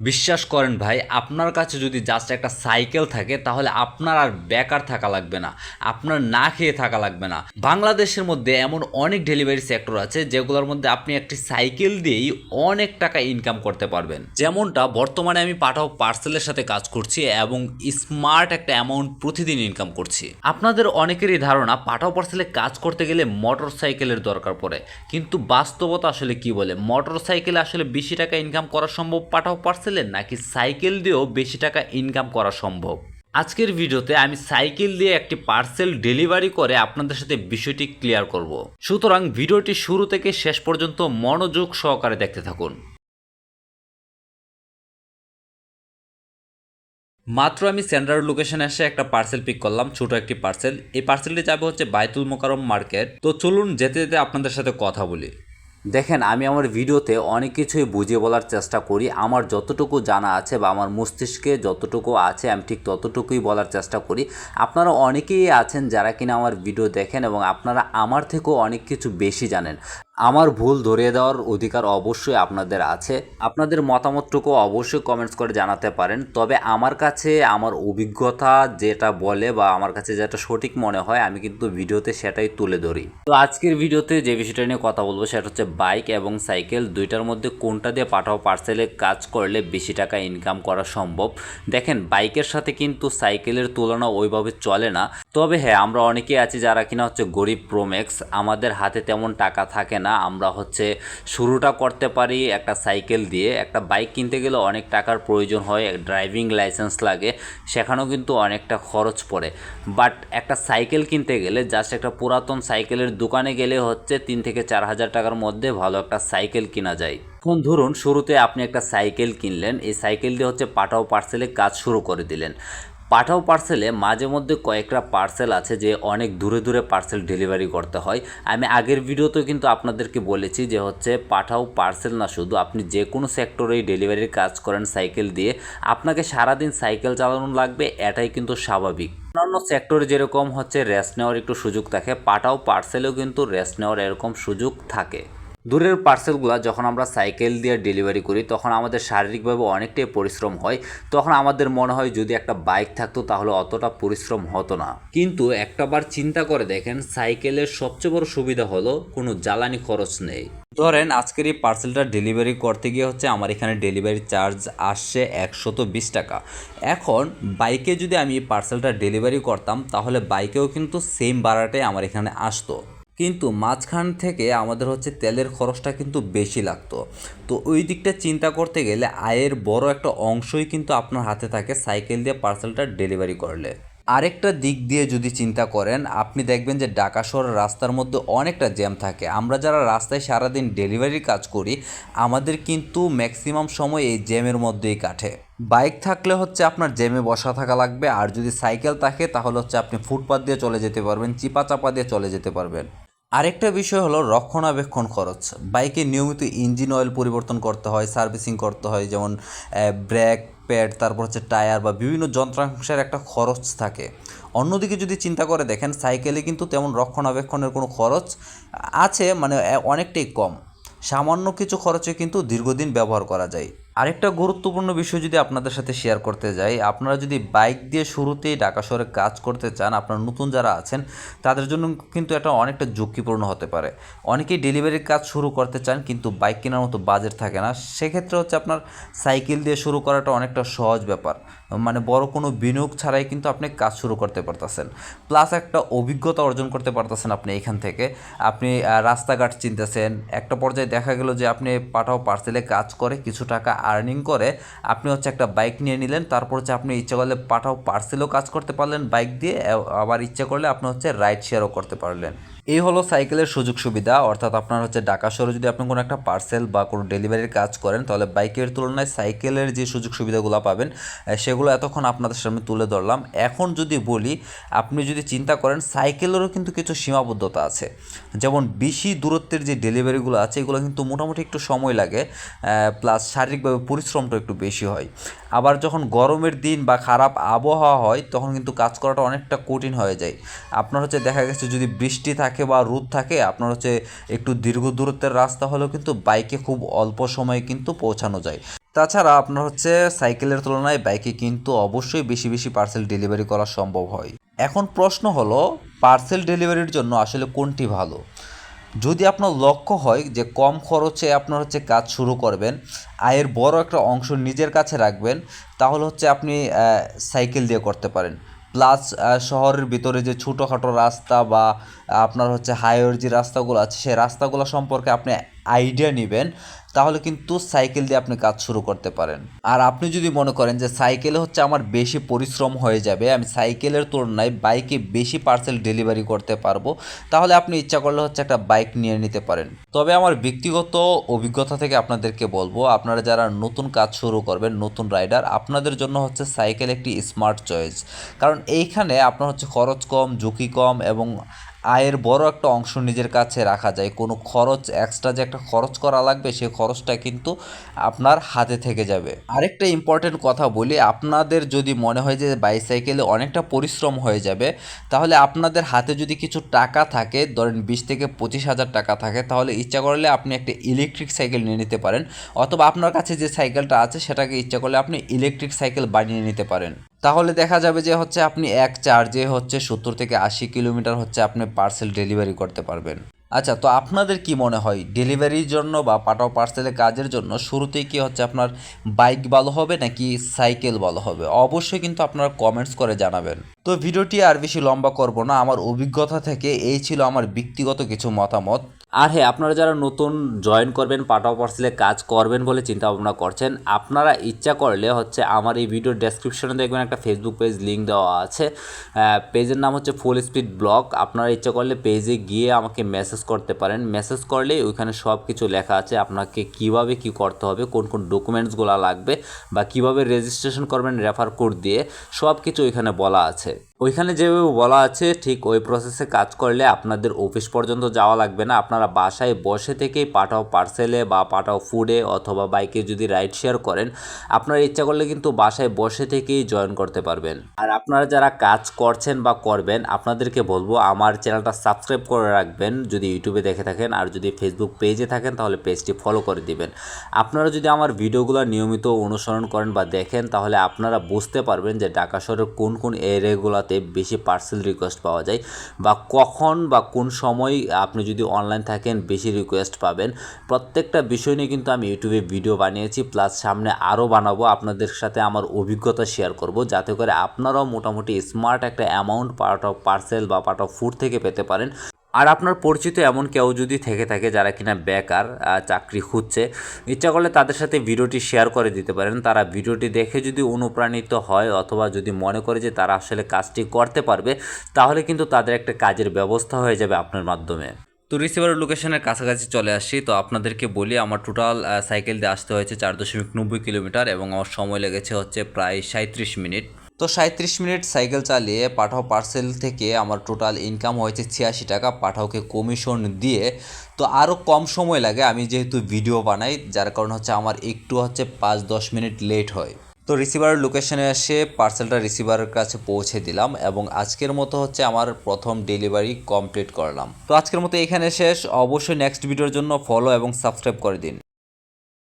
বিশ্বাস করেন ভাই, আপনার কাছে যদি জাস্ট একটা সাইকেল থাকে তাহলে আপনার আর বেকার থাকা লাগবে না, আপনার না খেয়ে থাকা লাগবে না। বাংলাদেশের মধ্যে এমন অনেক ডেলিভারি সেক্টর আছে যেগুলোর মধ্যে আপনি একটি সাইকেল দিয়েই অনেক টাকা ইনকাম করতে পারবেন। যেমনটা বর্তমানে আমি পাঠাও পার্সেলের সাথে কাজ করছি এবং স্মার্ট একটা অ্যামাউন্ট প্রতিদিন ইনকাম করছি। আপনাদের অনেকেরই ধারণা পাঠাও পার্সেলে কাজ করতে গেলে মোটর সাইকেলের দরকার পড়ে, কিন্তু বাস্তবতা আসলে কি বলে? মোটর সাইকেলে আসলে বেশি টাকা ইনকাম করা সম্ভব পাঠাও পার্সেলে, নাকি সাইকেল দিয়েও বেশি টাকা ইনকাম করা সম্ভব? আজকের ভিডিওতে আমি সাইকেল দিয়ে একটি পার্সেল ডেলিভারি করে আপনাদের সাথে বিষয়টি ক্লিয়ার করব। সুতরাং ভিডিওটি শুরু থেকে শেষ পর্যন্ত মনোযোগ সহকারে দেখতে থাকুন। মাত্র আমি সেন্ট্রাল লোকেশনে এসে একটা পার্সেল পিক করলাম, ছোট একটি পার্সেল। এই পার্সেলটি যাবে হচ্ছে বাইতুল মোকাররম মার্কেট। তো চলুন যেতে যেতে আপনাদের সাথে কথা বলি। দেখেন, আমি আমার ভিডিওতে অনেক কিছুই বুঝিয়ে বলার চেষ্টা করি। আমার যতটুকু জানা আছে বা আমার মস্তিষ্কে যতটুকু আছে আমি ঠিক ততটুকুই বলার চেষ্টা করি। আপনারা অনেকেই আছেন যারা কিনা আমার ভিডিও দেখেন এবং আপনারা আমার থেকেও অনেক কিছু বেশি জানেন। আমার ভুল ধরিয়ে দেওয়ার অধিকার অবশ্যই আপনাদের আছে। আপনাদের মতামতটুকু অবশ্যই কমেন্টস করে জানাতে পারেন। তবে আমার কাছে আমার অভিজ্ঞতা যেটা বলে বা আমার কাছে যেটা সঠিক মনে হয় আমি কিন্তু ভিডিওতে সেটাই তুলে ধরি। তো আজকের ভিডিওতে যে বিষয়টা নিয়ে কথা বলবো সেটা হচ্ছে বাইক এবং সাইকেল দুইটার মধ্যে কোনটা দিয়ে পাঠাও পার্সেলে কাজ করলে বেশি টাকা ইনকাম করা সম্ভব। দেখেন, বাইকের সাথে কিন্তু সাইকেলের তুলনা ওইভাবে চলে না। তবে হ্যাঁ, আমরা অনেকেই আছি যারা কিনা হচ্ছে গরিব প্রোম্যাক্স, আমাদের হাতে তেমন টাকা থাকে না। আমরা হচ্ছে শুরুটা করতে পারি একটা সাইকেল দিয়ে। একটা বাইক কিনতে গেলে অনেক টাকার প্রয়োজন হয়, ড্রাইভিং লাইসেন্স লাগে, সেখানেও কিন্তু অনেকটা খরচ পড়ে। বাট একটা সাইকেল কিনতে গেলে জাস্ট একটা পুরাতন সাইকেলের দোকানে গেলে হচ্ছে 3 থেকে 4 হাজার টাকার মধ্যে ভালো একটা সাইকেল কেনা যায়। এখন ধরুন শুরুতে আপনি একটা সাইকেল কিনলেন, এই সাইকেল দিয়ে হচ্ছে পাঠাও পার্সেলে কাজ শুরু করে দিলেন। পাঠাও পার্সেলে মাঝে মধ্যে কয়েকটা পার্সেল আছে যে অনেক দূরে দূরে পার্সেল ডেলিভারি করতে হয়। আমি আগের ভিডিওতেও কিন্তু আপনাদেরকে বলেছি যে হচ্ছে পাঠাও পার্সেল না, শুধু আপনি যে কোনো সেক্টরেই ডেলিভারির কাজ করেন সাইকেল দিয়ে, আপনাকে সারাদিন সাইকেল চালানো লাগবে, এটাই কিন্তু স্বাভাবিক। অন্যান্য সেক্টরে যেরকম হচ্ছে রেস্ট নেওয়ার একটু সুযোগ থাকে, পাঠাও পার্সেলেও কিন্তু রেস্ট নেওয়ার এরকম সুযোগ থাকে। দূরের পার্সেলগুলো যখন আমরা সাইকেল দিয়ে ডেলিভারি করি তখন আমাদের শারীরিকভাবে অনেকটাই পরিশ্রম হয়। তখন আমাদের মনে হয় যদি একটা বাইক থাকতো তাহলে অতটা পরিশ্রম হতো না। কিন্তু একটাবার চিন্তা করে দেখেন, সাইকেলের সবচেয়ে বড় সুবিধা হলো কোনো জ্বালানি খরচ নেই। ধরেন আজকের এই পার্সেলটা ডেলিভারি করতে গিয়ে হচ্ছে আমার এখানে ডেলিভারি চার্জ আসছে 120 টাকা। এখন বাইকে যদি আমি এই পার্সেলটা ডেলিভারি করতাম তাহলে বাইকেও কিন্তু সেম ভাড়াটাই আমার এখানে আসতো, কিন্তু মাঝখান থেকে আমাদের হচ্ছে তেলের খরচটা কিন্তু বেশি লাগতো। তো ওই দিকটা চিন্তা করতে গেলে আয়ের বড় একটা অংশই কিন্তু আপনার হাতে থাকে সাইকেল দিয়ে পার্সেলটা ডেলিভারি করলে। আরেকটা দিক দিয়ে যদি চিন্তা করেন, আপনি দেখবেন যে ঢাকা শহরের রাস্তার মধ্যে অনেকটা জ্যাম থাকে। আমরা যারা রাস্তায় সারাদিন ডেলিভারির কাজ করি আমাদের কিন্তু ম্যাক্সিমাম সময় এই জ্যামের মধ্যেই কাটে। বাইক থাকলে হচ্ছে আপনার জ্যামে বসা থাকা লাগবে, আর যদি সাইকেল থাকে তাহলে হচ্ছে আপনি ফুটপাথ দিয়ে চলে যেতে পারবেন, চিপা চাপা দিয়ে চলে যেতে পারবেন। আরেকটা বিষয় হলো রক্ষণাবেক্ষণ খরচ। বাইকে নিয়মিত ইঞ্জিন অয়েল পরিবর্তন করতে হয়, সার্ভিসিং করতে হয়, যেমন ব্রেক প্যাড, তারপর হচ্ছে টায়ার বা বিভিন্ন যন্ত্রাংশের একটা খরচ থাকে। অন্যদিকে যদি চিন্তা করে দেখেন, সাইকেলে কিন্তু তেমন রক্ষণাবেক্ষণের কোনো খরচ আছে, মানে অনেকটাই কম। সামান্য কিছু খরচে কিন্তু দীর্ঘদিন ব্যবহার করা যায়। আরেকটা গুরুত্বপূর্ণ বিষয় যদি আপনাদের সাথে শেয়ার করতে যাই, আপনারা যদি বাইক দিয়ে শুরুতেই ঢাকা শহরে কাজ করতে চান, আপনারা নতুন যারা আছেন তাদের জন্য কিন্তু এটা অনেকটা ঝুঁকিপূর্ণ হতে পারে। অনেকেই ডেলিভারির কাজ শুরু করতে চান কিন্তু বাইক কেনার মতো বাজেট থাকে না, সেক্ষেত্রে হচ্ছে আপনার সাইকেল দিয়ে শুরু করাটা অনেকটা সহজ ব্যাপার। মানে বড় কোনো বিনিয়োগ ছাড়াই কিন্তু আপনি কাজ শুরু করতে পারতেছেন, প্লাস একটা অভিজ্ঞতা অর্জন করতে পারতেছেন। আপনি এখান থেকে আপনি রাস্তাঘাট চিনতেছেন, একটা পর্যায়ে দেখা গেল যে আপনি পাঠাও পার্সেলে কাজ করে কিছু টাকা আর্নিং করে আপনি হচ্ছে একটা বাইক নিয়ে নিলেন, তারপর হচ্ছে আপনি ইচ্ছা করলে পাঠাও পার্সেলও কাজ করতে পারলেন বাইক দিয়ে, আবার ইচ্ছা করলে আপনি হচ্ছে রাইড শেয়ারও করতে পারলেন। এই হলো সাইকেলের সুযোগ সুবিধা। অর্থাৎ আপনার হচ্ছে ঢাকা শহরে যদি আপনি কোনো একটা পার্সেল বা কোনো ডেলিভারির কাজ করেন তাহলে বাইকের তুলনায় সাইকেলের যে সুযোগ সুবিধাগুলো পাবেন সেগুলো এতক্ষণ আপনাদের সামনে তুলে ধরলাম। এখন যদি বলি, আপনি যদি চিন্তা করেন সাইকেলেরও কিন্তু কিছু সীমাবদ্ধতা আছে। যেমন বেশি দূরত্বের যে ডেলিভারিগুলো আছে এগুলো কিন্তু মোটামুটি একটু সময় লাগে, প্লাস শারীরিকভাবে পরিশ্রমটা একটু বেশি হয়। আবার যখন গরমের দিন বা খারাপ আবহাওয়া হয় তখন কিন্তু কাজ করাটা অনেকটা কঠিন হয়ে যায়। আপনার হচ্ছে দেখা গেছে যদি বৃষ্টি থাকে থাকে বা রোদ থাকে, আপনার হচ্ছে একটু দীর্ঘ দূরত্বের রাস্তা হলেও কিন্তু বাইকে খুব অল্প সময়ে কিন্তু পৌঁছানো যায়। তাছাড়া আপনার হচ্ছে সাইকেলের তুলনায় বাইকে কিন্তু অবশ্যই বেশি বেশি পার্সেল ডেলিভারি করা সম্ভব হয়। এখন প্রশ্ন হলো, পার্সেল ডেলিভারির জন্য আসলে কোনটি ভালো? যদি আপনার লক্ষ্য হয় যে কম খরচে আপনার হচ্ছে কাজ শুরু করবেন, আয়ের বড় একটা অংশ নিজের কাছে রাখবেন, তাহলে হচ্ছে আপনি সাইকেল দিয়ে করতে পারেন। প্লাস শহরের ভিতরে যে ছোটোখাটো রাস্তা বা আপনার হচ্ছে হাইওয়ের যে রাস্তাগুলো আছে, সেই রাস্তাগুলো সম্পর্কে আপনি আইডিয়া নেবেন, তাহলে কিন্তু সাইকেল দিয়ে আপনি কাজ শুরু করতে পারেন। আর আপনি যদি মনে করেন যে সাইকেলে হচ্ছে আমার বেশি পরিশ্রম হয়ে যাবে, আমি সাইকেলের তুলনায় বাইকে বেশি পার্সেল ডেলিভারি করতে পারবো, তাহলে আপনি ইচ্ছা করলে হচ্ছে একটা বাইক নিয়ে নিতে পারেন। তবে আমার ব্যক্তিগত অভিজ্ঞতা থেকে আপনাদেরকে বলবো, আপনারা যারা নতুন কাজ শুরু করবেন, নতুন রাইডার, আপনাদের জন্য হচ্ছে সাইকেল একটি স্মার্ট চয়েস। কারণ এইখানে আপনার হচ্ছে খরচ কম, ঝুঁকি কম এবং আয়ের বড় একটা অংশ নিজের কাছে রাখা যায়। কোনো খরচ এক্সট্রা যে একটা খরচ করা লাগবে, সেই খরচটা কিন্তু আপনার হাতে থেকে যাবে। আরেকটা ইম্পর্টেন্ট কথা বলি, আপনাদের যদি মনে হয় যে বাইসাইকেলে অনেকটা পরিশ্রম হয়ে যাবে, তাহলে আপনাদের হাতে যদি কিছু টাকা থাকে, ধরেন 20 থেকে 25,000 টাকা থাকে, তাহলে ইচ্ছা করলে আপনি একটা ইলেকট্রিক সাইকেল নিয়ে নিতে পারেন, অথবা আপনার কাছে যে সাইকেলটা আছে সেটাকে ইচ্ছা করলে আপনি ইলেকট্রিক সাইকেল বানিয়ে নিতে পারেন। তাহলে দেখা যাবে যে হচ্ছে আপনি এক চার্জে হচ্ছে 70 থেকে 80 কিলোমিটার হচ্ছে আপনি পার্সেল ডেলিভারি করতে পারবেন। আচ্ছা, তো আপনাদের কি মনে হয়, ডেলিভারির জন্য বা পাঠাও পার্সেলের কাজের জন্য শুরুতেই কি হচ্ছে আপনার বাইক ভালো হবে নাকি সাইকেল ভালো হবে? অবশ্যই কিন্তু আপনারা কমেন্টস করে জানাবেন। তো ভিডিওটি আর বেশি লম্বা করব না, আমার অভিজ্ঞতা থেকে এই ছিল আমার ব্যক্তিগত কিছু মতামত। আর হ্যাঁ, আপনারা যারা নতুন জয়েন করবেন, পাঠাও পার্সেলে কাজ করবেন বলে চিন্তা ভাবনা করছেন, আপনারা ইচ্ছা করলে হচ্ছে আমার এই ভিডিওর ডেসক্রিপশনে দেখবেন একটা ফেসবুক পেজ লিঙ্ক দেওয়া আছে। পেজের নাম হচ্ছে ফুল স্পিড ব্লগ। আপনারা ইচ্ছা করলে পেজে গিয়ে আমাকে মেসেজ করতে পারেন। মেসেজ করলে ওইখানে সব কিছু লেখা আছে, আপনাকে কিভাবে কি করতে হবে, কোন কোন ডকুমেন্টসগুলো লাগবে বা কিভাবে রেজিস্ট্রেশন করবেন রেফার কোড দিয়ে, সব কিছু ওইখানে বলা আছে। ওইখানে যেভাবে বলা আছে ঠিক ওই প্রসেসে কাজ করলে আপনাদের অফিস পর্যন্ত যাওয়া লাগবে না। আপনারা বাসায় বসে থেকেই পাঠাও পার্সেলে বা পাঠাও ফুডে অথবা বাইকে যদি রাইড শেয়ার করেন, আপনারা ইচ্ছা করলে কিন্তু বাসায় বসে থেকেই জয়েন করতে পারবেন। আর আপনারা যারা কাজ করছেন বা করবেন, আপনাদেরকে বলবো আমার চ্যানেলটা সাবস্ক্রাইব করে রাখবেন যদি ইউটিউবে দেখে থাকেন, আর যদি ফেসবুক পেজে থাকেন তাহলে পেজটি ফলো করে দিবেন। আপনারা যদি আমার ভিডিওগুলো নিয়মিত অনুসরণ করেন বা দেখেন, তাহলে আপনারা বুঝতে পারবেন যে ঢাকা শহরের কোন কোন এরিয়াগুলোতে বেশি পার্সেল রিকোয়েস্ট পাওয়া যায় বা কখন বা কোন সময় আপনি যদি অনলাইন থাকেন বেশি রিকোয়েস্ট পাবেন। প্রত্যেকটা বিষয় নিয়ে কিন্তু আমি ইউটিউবে ভিডিও বানিয়েছি, প্লাস সামনে আরও বানাবো। আপনাদের সাথে আমার অভিজ্ঞতা শেয়ার করব, যাতে করে আপনারাও মোটামুটি স্মার্ট একটা অ্যামাউন্ট পার্সেল বা পার্ট অফ ফুড থেকে পেতে পারেন। আর আপনার পরিচিত এমন কেউ যদি থেকে থাকে যারা কিনা বেকার, চাকরি খুঁজছে, ইচ্ছা করলে তাদের সাথে ভিডিওটি শেয়ার করে দিতে পারেন। তারা ভিডিওটি দেখে যদি অনুপ্রাণিত হয় অথবা যদি মনে করে যে তারা আসলে কাজটি করতে পারবে, তাহলে কিন্তু তাদের একটা কাজের ব্যবস্থা হয়ে যাবে আপনার মাধ্যমে। তো রিসিভার লোকেশনের কাছাকাছি চলে আসছি। তো আপনাদেরকে বলি, আমার টোটাল সাইকেল দিয়ে আসতে হয়েছে 4.90 কিলোমিটার এবং আমার সময় লেগেছে হচ্ছে প্রায় 37 মিনিট। তো 37 মিনিট সাইকেল চালিয়ে পাঠাও পার্সেল থেকে আমার টোটাল ইনকাম হয়েছে 86 টাকা, পাঠাওকে কমিশন দিয়ে। তো আরও কম সময় লাগে, আমি যেহেতু ভিডিও বানাই, যার কারণ হচ্ছে আমার একটু হচ্ছে 5-10 মিনিট লেট হয়। তো রিসিভার লোকেশনে এসে পার্সেলটা রিসিভারের কাছে পৌঁছে দিলাম এবং আজকের মতো হচ্ছে আমার প্রথম ডেলিভারি কমপ্লিট করলাম। তো আজকের মতো এখানে শেষ। অবশ্যই নেক্সট ভিডিওর জন্য ফলো এবং সাবস্ক্রাইব করে দিন।